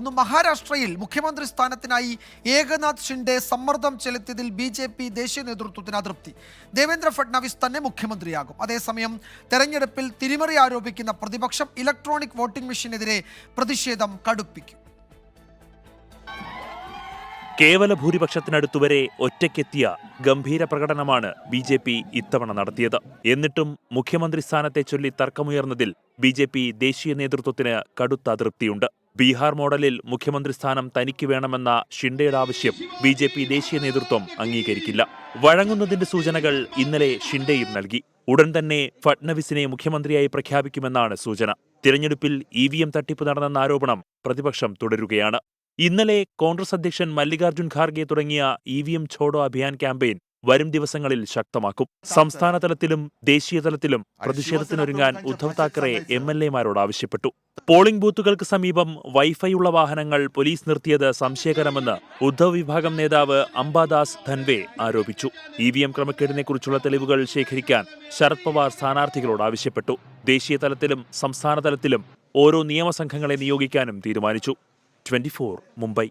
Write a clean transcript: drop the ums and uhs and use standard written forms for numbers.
വാർത്തകളിലേക്കൊന്ന്. മഹാരാഷ്ട്രയിൽ മുഖ്യമന്ത്രി സ്ഥാനത്തിനായി ഏകനാഥ് ഷിൻഡെ സമ്മർദ്ദം ചെലുത്തിയതിൽ BJP ദേശീയ നേതൃത്വത്തിന് അതൃപ്തി. ദേവേന്ദ്ര ഫഡ്നവിസ് തന്നെ മുഖ്യമന്ത്രിയാകും. അതേസമയം തെരഞ്ഞെടുപ്പിൽ തിരിമറി ആരോപിക്കുന്ന പ്രതിപക്ഷം ഇലക്ട്രോണിക് വോട്ടിംഗ് മെഷീനെതിരെ പ്രതിഷേധം കടുപ്പിക്കും. കേവല ഭൂരിപക്ഷത്തിനടുത്തുവരെ ഒറ്റയ്ക്കെത്തിയ ഗംഭീര പ്രകടനമാണ് BJP ഇത്തവണ നടത്തിയത്. എന്നിട്ടും മുഖ്യമന്ത്രി സ്ഥാനത്തെ ചൊല്ലി തർക്കമുയർന്നതിൽ BJP ദേശീയ നേതൃത്വത്തിന് കടുത്ത അതൃപ്തിയുണ്ട്. ബീഹാർ മോഡലിൽ മുഖ്യമന്ത്രി സ്ഥാനം തനിക്ക് വേണമെന്ന ഷിൻഡെയുടെ ആവശ്യം BJP ദേശീയ നേതൃത്വം അംഗീകരിക്കില്ല. വഴങ്ങുന്നതിന്റെ സൂചനകൾ ഇന്നലെ ഷിൻഡെയും നൽകി. ഉടൻ തന്നെ ഫഡ്നവിസിനെ മുഖ്യമന്ത്രിയായി പ്രഖ്യാപിക്കുമെന്നാണ് സൂചന. തിരഞ്ഞെടുപ്പിൽ EVM തട്ടിപ്പ് നടന്നെന്ന ആരോപണം പ്രതിപക്ഷം തുടരുകയാണ്. ഇന്നലെ കോൺഗ്രസ് അധ്യക്ഷൻ മല്ലികാർജ്ജുൻ ഖാർഗെ തുടങ്ങിയ EVM ഛോഡോ അഭിയാൻ ക്യാമ്പയിൻ വരും ദിവസങ്ങളിൽ ശക്തമാക്കും. സംസ്ഥാന തലത്തിലും ദേശീയ തലത്തിലും പ്രതിഷേധത്തിനൊരുങ്ങാൻ ഉദ്ധവ് താക്കറെ MLA-മാരോട് ആവശ്യപ്പെട്ടു. പോളിംഗ് ബൂത്തുകൾക്ക് സമീപം വൈഫൈ ഉള്ള വാഹനങ്ങൾ പോലീസ് നിർത്തിയത് സംശയകരമെന്ന് ഉദ്ധവ് വിഭാഗം നേതാവ് അംബാദാസ് ധൻവെ ആരോപിച്ചു. EVM ക്രമക്കേടിനെക്കുറിച്ചുള്ള തെളിവുകൾ ശേഖരിക്കാൻ ശരത് പവാർ സ്ഥാനാർത്ഥികളോട് ആവശ്യപ്പെട്ടു. ദേശീയ തലത്തിലും സംസ്ഥാന തലത്തിലും ഓരോ നിയമസംഘങ്ങളെ നിയോഗിക്കാനും തീരുമാനിച്ചു. 24 മുംബൈ.